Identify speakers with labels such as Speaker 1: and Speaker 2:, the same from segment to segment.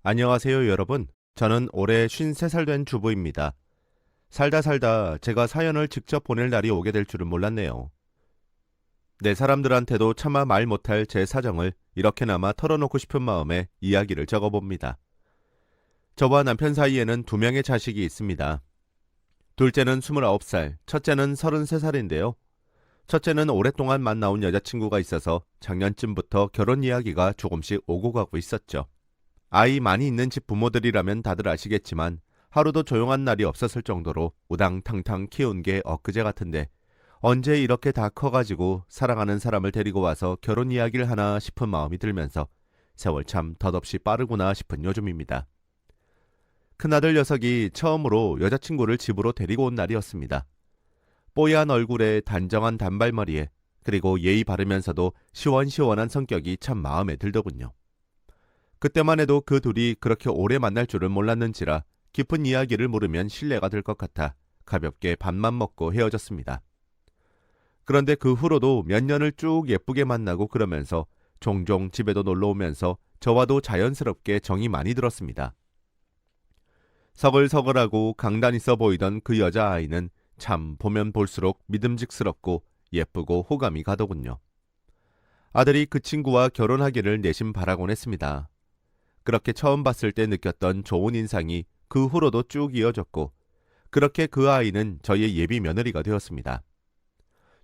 Speaker 1: 안녕하세요, 여러분. 저는 올해 53살 된 주부입니다. 살다 제가 사연을 직접 보낼 날이 오게 될 줄은 몰랐네요. 내 사람들한테도 차마 말 못할 제 사정을 이렇게나마 털어놓고 싶은 마음에 이야기를 적어봅니다. 저와 남편 사이에는 두 명의 자식이 있습니다. 둘째는 29살, 첫째는 33살인데요. 첫째는 오랫동안 만나온 여자친구가 있어서 작년쯤부터 결혼 이야기가 조금씩 오고 가고 있었죠. 아이 많이 있는 집 부모들이라면 다들 아시겠지만 하루도 조용한 날이 없었을 정도로 우당탕탕 키운 게 엊그제 같은데 언제 이렇게 다 커가지고 사랑하는 사람을 데리고 와서 결혼 이야기를 하나 싶은 마음이 들면서 세월 참 덧없이 빠르구나 싶은 요즘입니다. 큰아들 녀석이 처음으로 여자친구를 집으로 데리고 온 날이었습니다. 뽀얀 얼굴에 단정한 단발머리에 그리고 예의 바르면서도 시원시원한 성격이 참 마음에 들더군요. 그때만 해도 그 둘이 그렇게 오래 만날 줄은 몰랐는지라 깊은 이야기를 물으면 신뢰가 될 것 같아 가볍게 밥만 먹고 헤어졌습니다. 그런데 그 후로도 몇 년을 쭉 예쁘게 만나고 그러면서 종종 집에도 놀러 오면서 저와도 자연스럽게 정이 많이 들었습니다. 서글서글하고 강단 있어 보이던 그 여자아이는 참 보면 볼수록 믿음직스럽고 예쁘고 호감이 가더군요. 아들이 그 친구와 결혼하기를 내심 바라곤 했습니다. 그렇게 처음 봤을 때 느꼈던 좋은 인상이 그 후로도 쭉 이어졌고 그렇게 그 아이는 저의 예비 며느리가 되었습니다.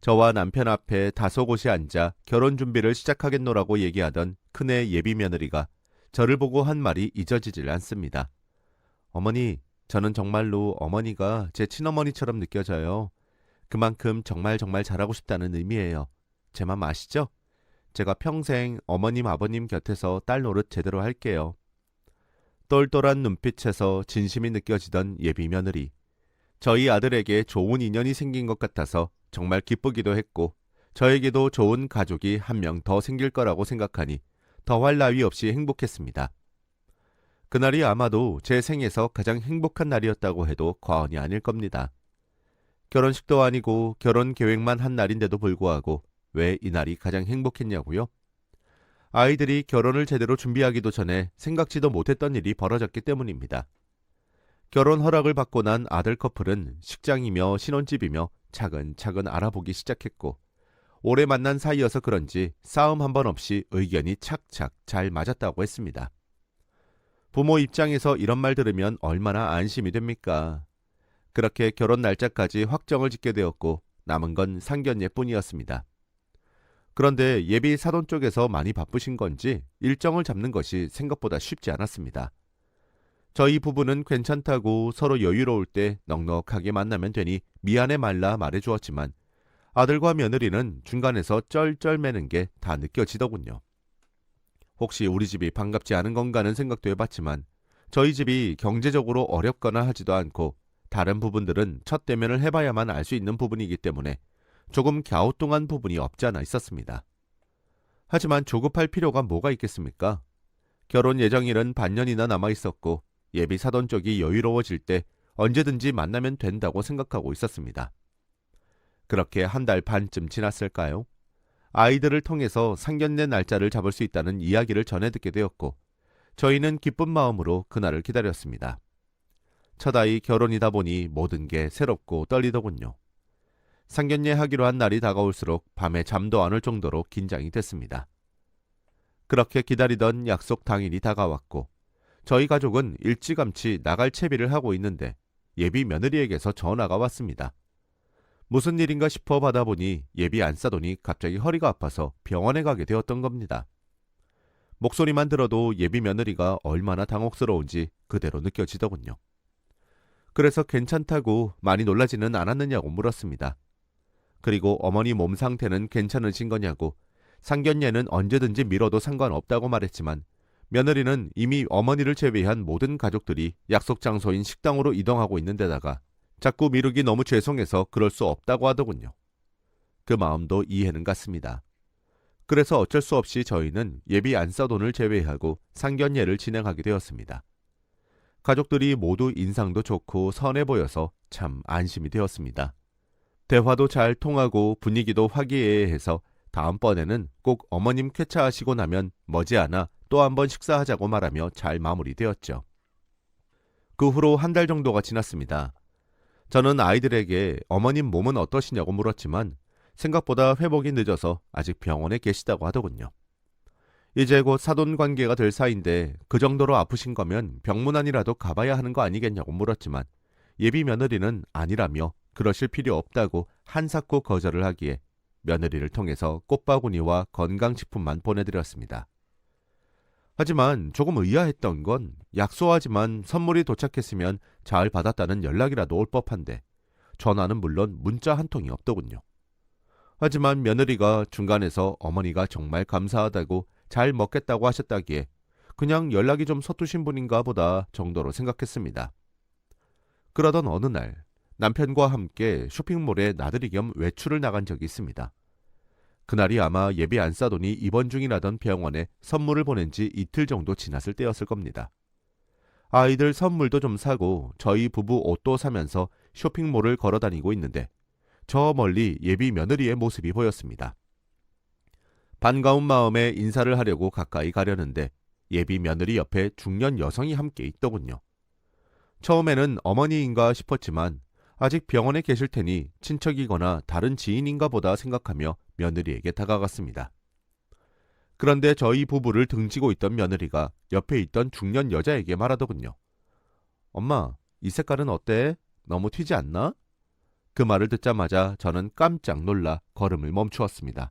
Speaker 1: 저와 남편 앞에 다소곳이 앉아 결혼 준비를 시작하겠노라고 얘기하던 큰애 예비 며느리가 저를 보고 한 말이 잊어지질 않습니다. 어머니, 저는 정말로 어머니가 제 친어머니처럼 느껴져요. 그만큼 정말 잘하고 싶다는 의미예요. 제 맘 아시죠? 제가 평생 어머님 아버님 곁에서 딸 노릇 제대로 할게요. 똘똘한 눈빛에서 진심이 느껴지던 예비 며느리. 저희 아들에게 좋은 인연이 생긴 것 같아서 정말 기쁘기도 했고 저에게도 좋은 가족이 한 명 더 생길 거라고 생각하니 더할 나위 없이 행복했습니다. 그날이 아마도 제 생에서 가장 행복한 날이었다고 해도 과언이 아닐 겁니다. 결혼식도 아니고 결혼 계획만 한 날인데도 불구하고 왜 이 날이 가장 행복했냐고요? 아이들이 결혼을 제대로 준비하기도 전에 생각지도 못했던 일이 벌어졌기 때문입니다. 결혼 허락을 받고 난 아들 커플은 식장이며 신혼집이며 차근차근 알아보기 시작했고 오래 만난 사이여서 그런지 싸움 한 번 없이 의견이 착착 잘 맞았다고 했습니다. 부모 입장에서 이런 말 들으면 얼마나 안심이 됩니까? 그렇게 결혼 날짜까지 확정을 짓게 되었고 남은 건 상견례뿐이었습니다. 그런데 예비 사돈 쪽에서 많이 바쁘신 건지 일정을 잡는 것이 생각보다 쉽지 않았습니다. 저희 부부는 괜찮다고 서로 여유로울 때 넉넉하게 만나면 되니 미안해 말라 말해주었지만 아들과 며느리는 중간에서 쩔쩔매는 게 다 느껴지더군요. 혹시 우리 집이 반갑지 않은 건가는 생각도 해봤지만 저희 집이 경제적으로 어렵거나 하지도 않고 다른 부분들은 첫 대면을 해봐야만 알 수 있는 부분이기 때문에 조금 갸우뚱한 부분이 없지 않아 있었습니다. 하지만 조급할 필요가 뭐가 있겠습니까? 결혼 예정일은 반년이나 남아 있었고 예비 사돈 쪽이 여유로워질 때 언제든지 만나면 된다고 생각하고 있었습니다. 그렇게 한 달 반쯤 지났을까요? 아이들을 통해서 상견례 날짜를 잡을 수 있다는 이야기를 전해 듣게 되었고 저희는 기쁜 마음으로 그날을 기다렸습니다. 첫 아이 결혼이다 보니 모든 게 새롭고 떨리더군요. 상견례 하기로 한 날이 다가올수록 밤에 잠도 안 올 정도로 긴장이 됐습니다. 그렇게 기다리던 약속 당일이 다가왔고 저희 가족은 일찌감치 나갈 채비를 하고 있는데 예비 며느리에게서 전화가 왔습니다. 무슨 일인가 싶어 받아보니 예비 안사돈이 갑자기 허리가 아파서 병원에 가게 되었던 겁니다. 목소리만 들어도 예비 며느리가 얼마나 당혹스러운지 그대로 느껴지더군요. 그래서 괜찮다고 많이 놀라지는 않았느냐고 물었습니다. 그리고 어머니 몸 상태는 괜찮으신 거냐고 상견례는 언제든지 미뤄도 상관없다고 말했지만 며느리는 이미 어머니를 제외한 모든 가족들이 약속 장소인 식당으로 이동하고 있는 데다가 자꾸 미루기 너무 죄송해서 그럴 수 없다고 하더군요. 그 마음도 이해는 갔습니다. 그래서 어쩔 수 없이 저희는 예비 안사돈을 제외하고 상견례를 진행하게 되었습니다. 가족들이 모두 인상도 좋고 선해 보여서 참 안심이 되었습니다. 대화도 잘 통하고 분위기도 화기애애해서 다음번에는 꼭 어머님 쾌차하시고 나면 머지않아 또 한 번 식사하자고 말하며 잘 마무리되었죠. 그 후로 한 달 정도가 지났습니다. 저는 아이들에게 어머님 몸은 어떠시냐고 물었지만 생각보다 회복이 늦어서 아직 병원에 계시다고 하더군요. 이제 곧 사돈 관계가 될 사이인데 그 정도로 아프신 거면 병문안이라도 가봐야 하는 거 아니겠냐고 물었지만 예비 며느리는 아니라며 그러실 필요 없다고 한사코 거절을 하기에 며느리를 통해서 꽃바구니와 건강식품만 보내드렸습니다. 하지만 조금 의아했던 건 약소하지만 선물이 도착했으면 잘 받았다는 연락이라도 올 법한데 전화는 물론 문자 한 통이 없더군요. 하지만 며느리가 중간에서 어머니가 정말 감사하다고 잘 먹겠다고 하셨다기에 그냥 연락이 좀 서투신 분인가 보다 정도로 생각했습니다. 그러던 어느 날 남편과 함께 쇼핑몰에 나들이 겸 외출을 나간 적이 있습니다. 그날이 아마 예비 안사돈이 입원 중이라던 병원에 선물을 보낸 지 이틀 정도 지났을 때였을 겁니다. 아이들 선물도 좀 사고 저희 부부 옷도 사면서 쇼핑몰을 걸어 다니고 있는데 저 멀리 예비 며느리의 모습이 보였습니다. 반가운 마음에 인사를 하려고 가까이 가려는데 예비 며느리 옆에 중년 여성이 함께 있더군요. 처음에는 어머니인가 싶었지만 아직 병원에 계실 테니 친척이거나 다른 지인인가 보다 생각하며 며느리에게 다가갔습니다. 그런데 저희 부부를 등지고 있던 며느리가 옆에 있던 중년 여자에게 말하더군요. 엄마, 이 색깔은 어때? 너무 튀지 않나? 그 말을 듣자마자 저는 깜짝 놀라 걸음을 멈추었습니다.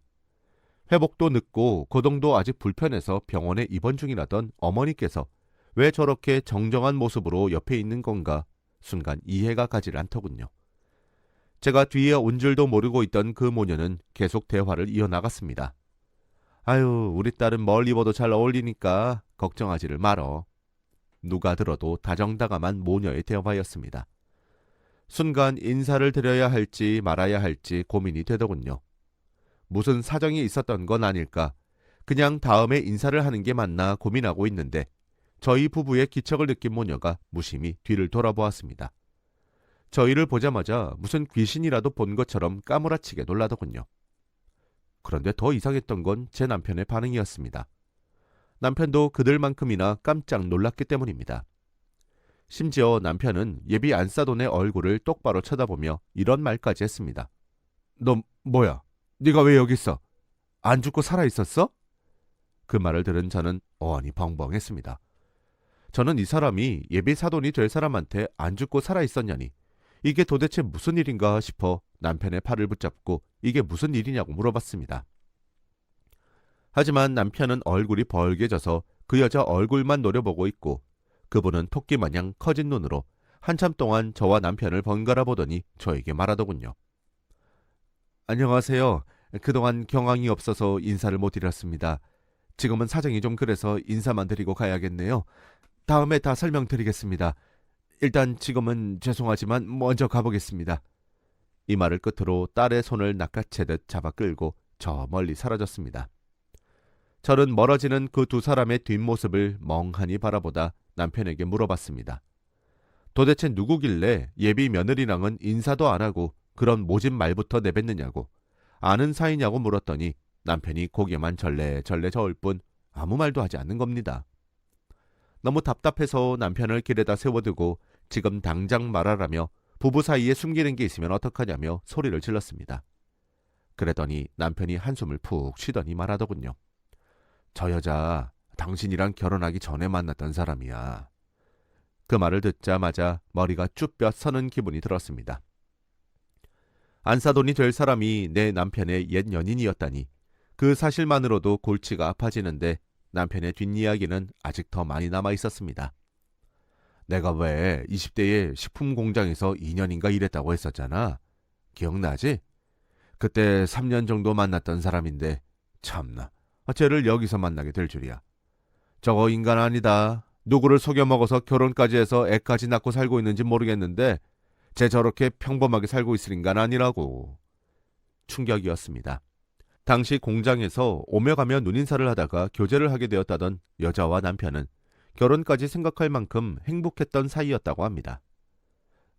Speaker 1: 회복도 늦고 거동도 아직 불편해서 병원에 입원 중이라던 어머니께서 왜 저렇게 정정한 모습으로 옆에 있는 건가 순간 이해가 가질 않더군요. 제가 뒤에 온 줄도 모르고 있던 그 모녀는 계속 대화를 이어나갔습니다. 아유, 우리 딸은 뭘 입어도 잘 어울리니까 걱정하지를 말어. 누가 들어도 다정다감한 모녀의 대화였습니다. 순간 인사를 드려야 할지 말아야 할지 고민이 되더군요. 무슨 사정이 있었던 건 아닐까? 그냥 다음에 인사를 하는 게 맞나 고민하고 있는데 저희 부부의 기척을 느낀 모녀가 무심히 뒤를 돌아보았습니다. 저희를 보자마자 무슨 귀신이라도 본 것처럼 까무라치게 놀라더군요. 그런데 더 이상했던 건 제 남편의 반응이었습니다. 남편도 그들만큼이나 깜짝 놀랐기 때문입니다. 심지어 남편은 예비 안사돈의 얼굴을 똑바로 쳐다보며 이런 말까지 했습니다. 너 뭐야? 네가 왜 여기 있어? 안 죽고 살아있었어? 그 말을 들은 저는 어안이 벙벙했습니다. 저는 이 사람이 예비 사돈이 될 사람한테 안 죽고 살아있었냐니 이게 도대체 무슨 일인가 싶어 남편의 팔을 붙잡고 이게 무슨 일이냐고 물어봤습니다. 하지만 남편은 얼굴이 벌개져서 그 여자 얼굴만 노려보고 있고 그분은 토끼마냥 커진 눈으로 한참 동안 저와 남편을 번갈아 보더니 저에게 말하더군요. 안녕하세요. 그동안 경황이 없어서 인사를 못 드렸습니다. 지금은 사정이 좀 그래서 인사만 드리고 가야겠네요. 다음에 다 설명드리겠습니다. 일단 지금은 죄송하지만 먼저 가보겠습니다. 이 말을 끝으로 딸의 손을 낚아채듯 잡아 끌고 저 멀리 사라졌습니다. 저는 멀어지는 그 두 사람의 뒷모습을 멍하니 바라보다 남편에게 물어봤습니다. 도대체 누구길래 예비 며느리랑은 인사도 안 하고 그런 모진 말부터 내뱉느냐고 아는 사이냐고 물었더니 남편이 고개만 절레절레 저을 뿐 아무 말도 하지 않는 겁니다. 너무 답답해서 남편을 길에다 세워두고 지금 당장 말하라며 부부 사이에 숨기는 게 있으면 어떡하냐며 소리를 질렀습니다. 그러더니 남편이 한숨을 푹 쉬더니 말하더군요. 저 여자 당신이랑 결혼하기 전에 만났던 사람이야. 그 말을 듣자마자 머리가 쭈뼛 서는 기분이 들었습니다. 안사돈이 될 사람이 내 남편의 옛 연인이었다니 그 사실만으로도 골치가 아파지는데 남편의 뒷이야기는 아직 더 많이 남아 있었습니다. 내가 왜 20대에 식품 공장에서 2년인가 일했다고 했었잖아. 기억나지? 그때 3년 정도 만났던 사람인데 참나 쟤를 여기서 만나게 될 줄이야. 저거 인간 아니다. 누구를 속여 먹어서 결혼까지 해서 애까지 낳고 살고 있는지 모르겠는데 쟤 저렇게 평범하게 살고 있을 인간 아니라고. 충격이었습니다. 당시 공장에서 오며 가며 눈인사를 하다가 교제를 하게 되었다던 여자와 남편은 결혼까지 생각할 만큼 행복했던 사이였다고 합니다.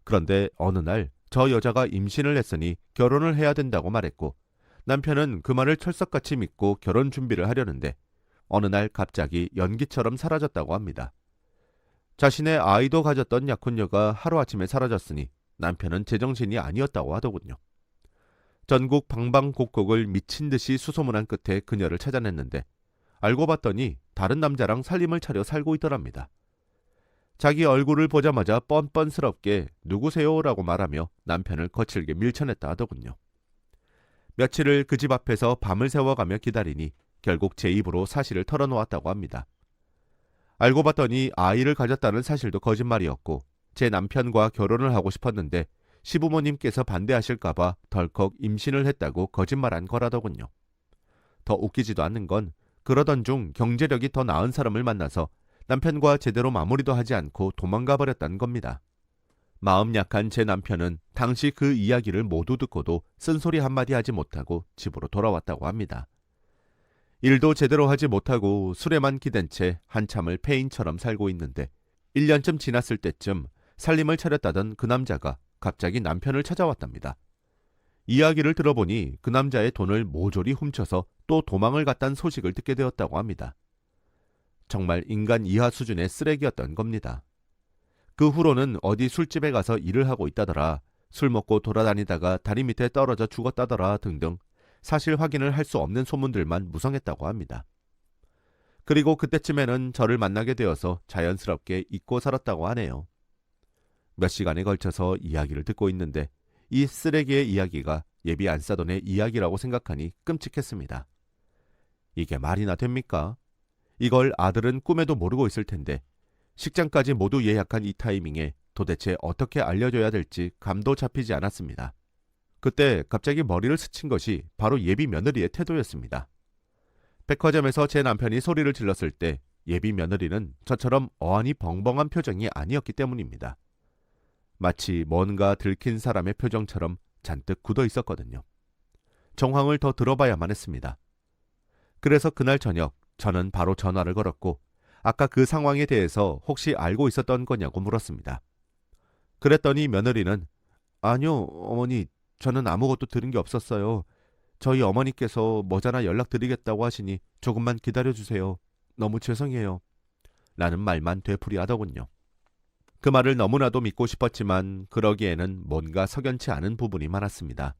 Speaker 1: 그런데 어느 날 저 여자가 임신을 했으니 결혼을 해야 된다고 말했고 남편은 그 말을 철석같이 믿고 결혼 준비를 하려는데 어느 날 갑자기 연기처럼 사라졌다고 합니다. 자신의 아이도 가졌던 약혼녀가 하루아침에 사라졌으니 남편은 제정신이 아니었다고 하더군요. 전국 방방곡곡을 미친 듯이 수소문한 끝에 그녀를 찾아냈는데 알고 봤더니 다른 남자랑 살림을 차려 살고 있더랍니다. 자기 얼굴을 보자마자 뻔뻔스럽게 누구세요라고 말하며 남편을 거칠게 밀쳐냈다 하더군요. 며칠을 그 집 앞에서 밤을 새워가며 기다리니 결국 제 입으로 사실을 털어놓았다고 합니다. 알고 봤더니 아이를 가졌다는 사실도 거짓말이었고 제 남편과 결혼을 하고 싶었는데 시부모님께서 반대하실까봐 덜컥 임신을 했다고 거짓말한 거라더군요. 더 웃기지도 않는 건 그러던 중 경제력이 더 나은 사람을 만나서 남편과 제대로 마무리도 하지 않고 도망가 버렸다는 겁니다. 마음 약한 제 남편은 당시 그 이야기를 모두 듣고도 쓴소리 한마디 하지 못하고 집으로 돌아왔다고 합니다. 일도 제대로 하지 못하고 술에만 기댄 채 한참을 폐인처럼 살고 있는데 1년쯤 지났을 때쯤 살림을 차렸다던 그 남자가 갑자기 남편을 찾아왔답니다. 이야기를 들어보니 그 남자의 돈을 모조리 훔쳐서 또 도망을 갔다는 소식을 듣게 되었다고 합니다. 정말 인간 이하 수준의 쓰레기였던 겁니다. 그 후로는 어디 술집에 가서 일을 하고 있다더라, 술 먹고 돌아다니다가 다리 밑에 떨어져 죽었다더라 등등 사실 확인을 할 수 없는 소문들만 무성했다고 합니다. 그리고 그때쯤에는 저를 만나게 되어서 자연스럽게 잊고 살았다고 하네요. 몇 시간에 걸쳐서 이야기를 듣고 있는데 이 쓰레기의 이야기가 예비 안싸돈의 이야기라고 생각하니 끔찍했습니다. 이게 말이나 됩니까? 이걸 아들은 꿈에도 모르고 있을 텐데 식장까지 모두 예약한 이 타이밍에 도대체 어떻게 알려줘야 될지 감도 잡히지 않았습니다. 그때 갑자기 머리를 스친 것이 바로 예비 며느리의 태도였습니다. 백화점에서 제 남편이 소리를 질렀을 때 예비 며느리는 저처럼 어안이 벙벙한 표정이 아니었기 때문입니다. 마치 뭔가 들킨 사람의 표정처럼 잔뜩 굳어 있었거든요. 정황을 더 들어봐야만 했습니다. 그래서 그날 저녁 저는 바로 전화를 걸었고 아까 그 상황에 대해서 혹시 알고 있었던 거냐고 물었습니다. 그랬더니 며느리는 아니요, 어머니, 저는 아무것도 들은 게 없었어요. 저희 어머니께서 머자나 연락드리겠다고 하시니 조금만 기다려주세요. 너무 죄송해요. 라는 말만 되풀이하더군요. 그 말을 너무나도 믿고 싶었지만 그러기에는 뭔가 석연치 않은 부분이 많았습니다.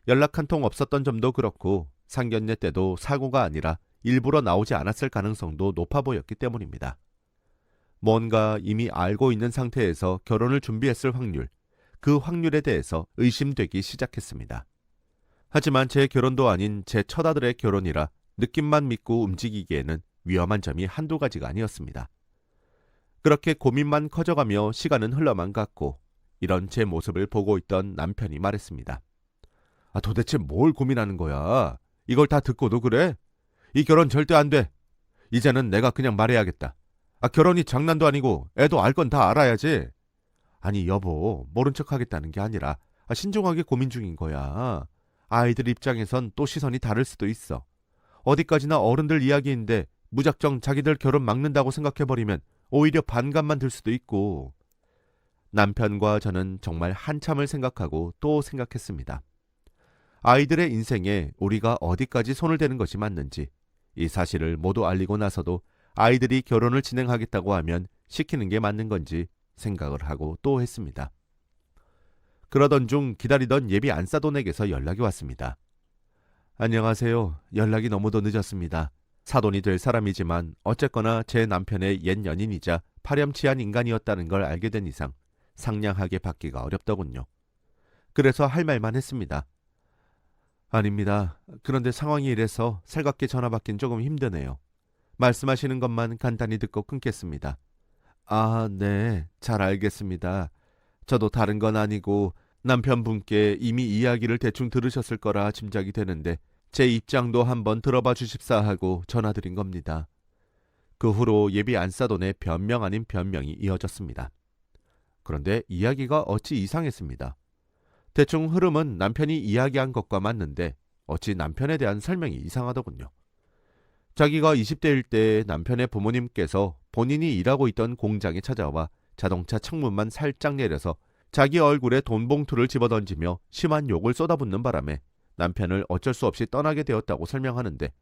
Speaker 1: 연락 한 통 없었던 점도 그렇고 상견례 때도 사고가 아니라 일부러 나오지 않았을 가능성도 높아 보였기 때문입니다. 뭔가 이미 알고 있는 상태에서 결혼을 준비했을 확률, 그 확률에 대해서 의심되기 시작했습니다. 하지만 제 결혼도 아닌 제 처아들의 결혼이라 느낌만 믿고 움직이기에는 위험한 점이 한두 가지가 아니었습니다. 그렇게 고민만 커져가며 시간은 흘러만 갔고 이런 제 모습을 보고 있던 남편이 말했습니다. 도대체 뭘 고민하는 거야? 이걸 다 듣고도 그래? 이 결혼 절대 안 돼. 이제는 내가 그냥 말해야겠다. 결혼이 장난도 아니고 애도 알 건 다 알아야지. 아니 여보, 모른 척 하겠다는 게 아니라 신중하게 고민 중인 거야. 아이들 입장에선 또 시선이 다를 수도 있어. 어디까지나 어른들 이야기인데 무작정 자기들 결혼 막는다고 생각해버리면 오히려 반감만 들 수도 있고. 남편과 저는 정말 한참을 생각하고 또 생각했습니다. 아이들의 인생에 우리가 어디까지 손을 대는 것이 맞는지, 이 사실을 모두 알리고 나서도 아이들이 결혼을 진행하겠다고 하면 시키는 게 맞는 건지 생각을 하고 또 했습니다. 그러던 중 기다리던 예비 안싸돈에게서 연락이 왔습니다. 안녕하세요. 연락이 너무도 늦었습니다. 사돈이 될 사람이지만 어쨌거나 제 남편의 옛 연인이자 파렴치한 인간이었다는 걸 알게 된 이상 상냥하게 받기가 어렵더군요. 그래서 할 말만 했습니다. 아닙니다. 그런데 상황이 이래서 살갑게 전화 받긴 조금 힘드네요. 말씀하시는 것만 간단히 듣고 끊겠습니다. 네, 잘 알겠습니다. 저도 다른 건 아니고 남편분께 이미 이야기를 대충 들으셨을 거라 짐작이 되는데 제 입장도 한번 들어봐 주십사 하고 전화드린 겁니다. 그 후로 예비 안싸돈의 변명 아닌 변명이 이어졌습니다. 그런데 이야기가 어찌 이상했습니다. 대충 흐름은 남편이 이야기한 것과 맞는데 어찌 남편에 대한 설명이 이상하더군요. 자기가 20대일 때 남편의 부모님께서 본인이 일하고 있던 공장에 찾아와 자동차 창문만 살짝 내려서 자기 얼굴에 돈 봉투를 집어던지며 심한 욕을 쏟아붓는 바람에 남편을 어쩔 수 없이 떠나게 되었다고 설명하는데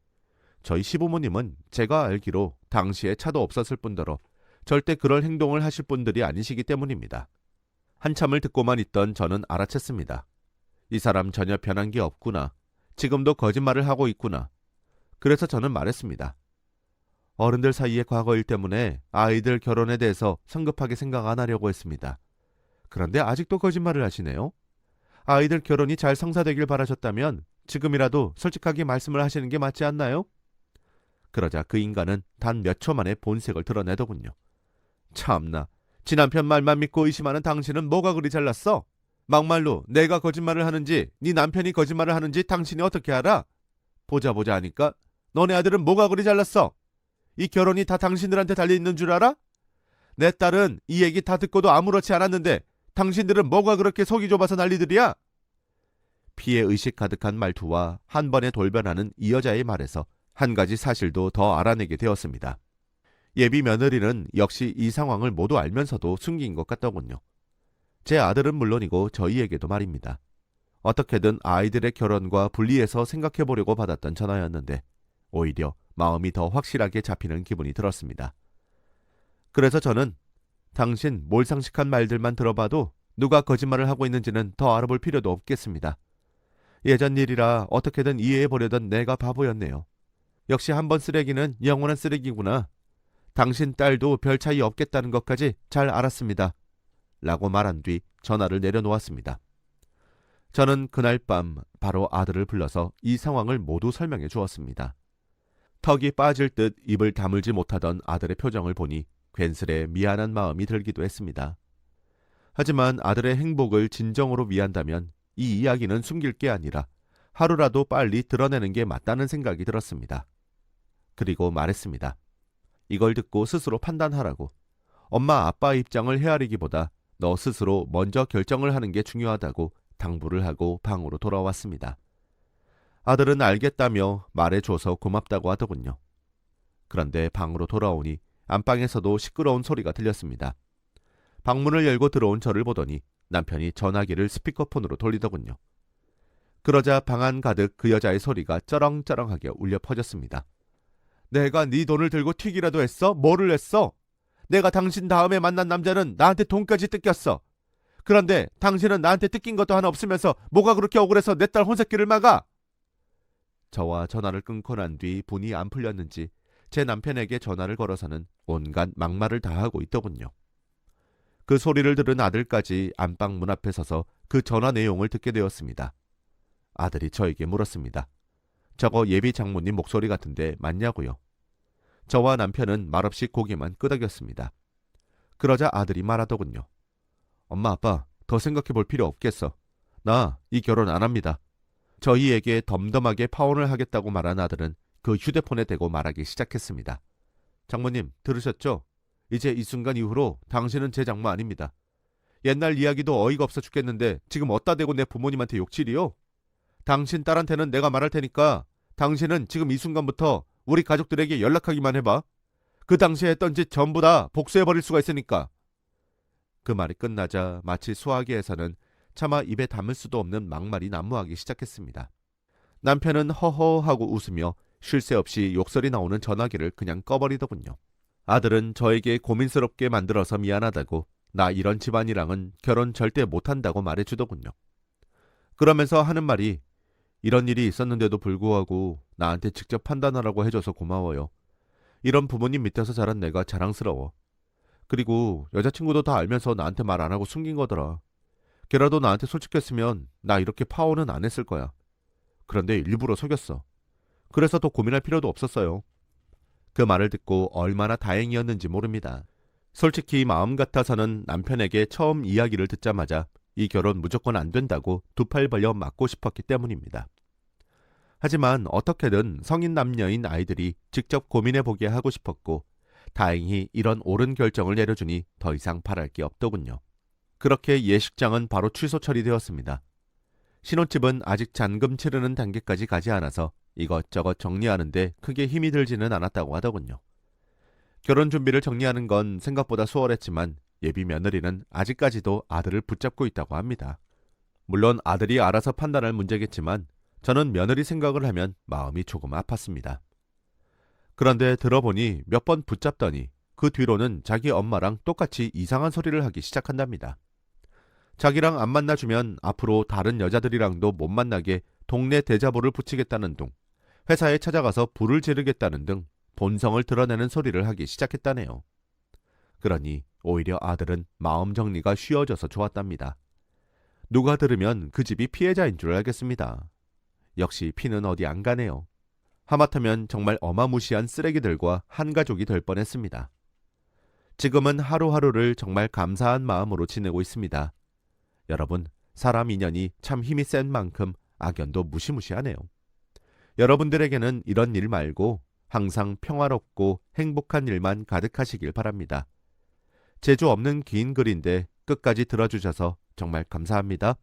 Speaker 1: 저희 시부모님은 제가 알기로 당시에 차도 없었을 뿐더러 절대 그럴 행동을 하실 분들이 아니시기 때문입니다. 한참을 듣고만 있던 저는 알아챘습니다. 이 사람 전혀 변한 게 없구나. 지금도 거짓말을 하고 있구나. 그래서 저는 말했습니다. 어른들 사이의 과거 일 때문에 아이들 결혼에 대해서 성급하게 생각 안 하려고 했습니다. 그런데 아직도 거짓말을 하시네요. 아이들 결혼이 잘 성사되길 바라셨다면 지금이라도 솔직하게 말씀을 하시는 게 맞지 않나요? 그러자 그 인간은 단 몇 초 만에 본색을 드러내더군요. 참나, 지 남편 말만 믿고 의심하는 당신은 뭐가 그리 잘났어? 막말로 내가 거짓말을 하는지 네 남편이 거짓말을 하는지 당신이 어떻게 알아? 보자 하니까 너네 아들은 뭐가 그리 잘났어? 이 결혼이 다 당신들한테 달려있는 줄 알아? 내 딸은 이 얘기 다 듣고도 아무렇지 않았는데 당신들은 뭐가 그렇게 속이 좁아서 난리들이야? 피해 의식 가득한 말투와 한 번에 돌변하는 이 여자의 말에서 한 가지 사실도 더 알아내게 되었습니다. 예비 며느리는 역시 이 상황을 모두 알면서도 숨긴 것 같더군요. 제 아들은 물론이고 저희에게도 말입니다. 어떻게든 아이들의 결혼과 분리해서 생각해보려고 받았던 전화였는데 오히려 마음이 더 확실하게 잡히는 기분이 들었습니다. 그래서 저는 당신 몰상식한 말들만 들어봐도 누가 거짓말을 하고 있는지는 더 알아볼 필요도 없겠습니다. 예전 일이라 어떻게든 이해해보려던 내가 바보였네요. 역시 한 번 쓰레기는 영원한 쓰레기구나. 당신 딸도 별 차이 없겠다는 것까지 잘 알았습니다. 라고 말한 뒤 전화를 내려놓았습니다. 저는 그날 밤 바로 아들을 불러서 이 상황을 모두 설명해 주었습니다. 턱이 빠질 듯 입을 다물지 못하던 아들의 표정을 보니 괜스레 미안한 마음이 들기도 했습니다. 하지만 아들의 행복을 진정으로 위한다면 이 이야기는 숨길 게 아니라 하루라도 빨리 드러내는 게 맞다는 생각이 들었습니다. 그리고 말했습니다. 이걸 듣고 스스로 판단하라고. 엄마 아빠 입장을 헤아리기보다 너 스스로 먼저 결정을 하는 게 중요하다고 당부를 하고 방으로 돌아왔습니다. 아들은 알겠다며 말해줘서 고맙다고 하더군요. 그런데 방으로 돌아오니 안방에서도 시끄러운 소리가 들렸습니다. 방문을 열고 들어온 저를 보더니 남편이 전화기를 스피커폰으로 돌리더군요. 그러자 방 안 가득 그 여자의 소리가 쩌렁쩌렁하게 울려 퍼졌습니다. 내가 네 돈을 들고 튀기라도 했어? 뭐를 했어? 내가 당신 다음에 만난 남자는 나한테 돈까지 뜯겼어. 그런데 당신은 나한테 뜯긴 것도 하나 없으면서 뭐가 그렇게 억울해서 내 딸 혼새끼를 막아? 저와 전화를 끊고 난 뒤 분이 안 풀렸는지 제 남편에게 전화를 걸어서는 온갖 막말을 다 하고 있더군요. 그 소리를 들은 아들까지 안방 문 앞에 서서 그 전화 내용을 듣게 되었습니다. 아들이 저에게 물었습니다. 저거 예비 장모님 목소리 같은데 맞냐고요? 저와 남편은 말없이 고개만 끄덕였습니다. 그러자 아들이 말하더군요. 엄마 아빠 더 생각해 볼 필요 없겠어. 나 이 결혼 안 합니다. 저희에게 덤덤하게 파혼을 하겠다고 말한 아들은 그 휴대폰에 대고 말하기 시작했습니다. 장모님 들으셨죠? 이제 이 순간 이후로 당신은 제 장모 아닙니다. 옛날 이야기도 어이가 없어 죽겠는데 지금 어디다 대고 내 부모님한테 욕질이요? 당신 딸한테는 내가 말할 테니까 당신은 지금 이 순간부터 우리 가족들에게 연락하기만 해봐. 그 당시에 했던 짓 전부 다 복수해버릴 수가 있으니까. 그 말이 끝나자 마치 수화기에서는 차마 입에 담을 수도 없는 막말이 난무하기 시작했습니다. 남편은 허허하고 웃으며 쉴 새 없이 욕설이 나오는 전화기를 그냥 꺼버리더군요. 아들은 저에게 고민스럽게 만들어서 미안하다고 나 이런 집안이랑은 결혼 절대 못한다고 말해주더군요. 그러면서 하는 말이 이런 일이 있었는데도 불구하고 나한테 직접 판단하라고 해줘서 고마워요. 이런 부모님 밑에서 자란 내가 자랑스러워. 그리고 여자친구도 다 알면서 나한테 말 안 하고 숨긴 거더라. 걔라도 나한테 솔직했으면 나 이렇게 파혼은 안 했을 거야. 그런데 일부러 속였어. 그래서 더 고민할 필요도 없었어요. 그 말을 듣고 얼마나 다행이었는지 모릅니다. 솔직히 마음 같아서는 남편에게 처음 이야기를 듣자마자 이 결혼 무조건 안 된다고 두 팔 벌려 맞고 싶었기 때문입니다. 하지만 어떻게든 성인 남녀인 아이들이 직접 고민해보게 하고 싶었고 다행히 이런 옳은 결정을 내려주니 더 이상 바랄 게 없더군요. 그렇게 예식장은 바로 취소 처리되었습니다. 신혼집은 아직 잔금 치르는 단계까지 가지 않아서 이것저것 정리하는데 크게 힘이 들지는 않았다고 하더군요. 결혼 준비를 정리하는 건 생각보다 수월했지만 예비 며느리는 아직까지도 아들을 붙잡고 있다고 합니다. 물론 아들이 알아서 판단할 문제겠지만 저는 며느리 생각을 하면 마음이 조금 아팠습니다. 그런데 들어보니 몇 번 붙잡더니 그 뒤로는 자기 엄마랑 똑같이 이상한 소리를 하기 시작한답니다. 자기랑 안 만나주면 앞으로 다른 여자들이랑도 못 만나게 동네 대자보를 붙이겠다는 둥, 회사에 찾아가서 불을 지르겠다는 등 본성을 드러내는 소리를 하기 시작했다네요. 그러니 오히려 아들은 마음 정리가 쉬워져서 좋았답니다. 누가 들으면 그 집이 피해자인 줄 알겠습니다. 역시 피는 어디 안 가네요. 하마터면 정말 어마무시한 쓰레기들과 한 가족이 될 뻔했습니다. 지금은 하루하루를 정말 감사한 마음으로 지내고 있습니다. 여러분, 사람 인연이 참 힘이 센 만큼 악연도 무시무시하네요. 여러분들에게는 이런 일 말고 항상 평화롭고 행복한 일만 가득하시길 바랍니다. 재주 없는 긴 글인데 끝까지 들어주셔서 정말 감사합니다.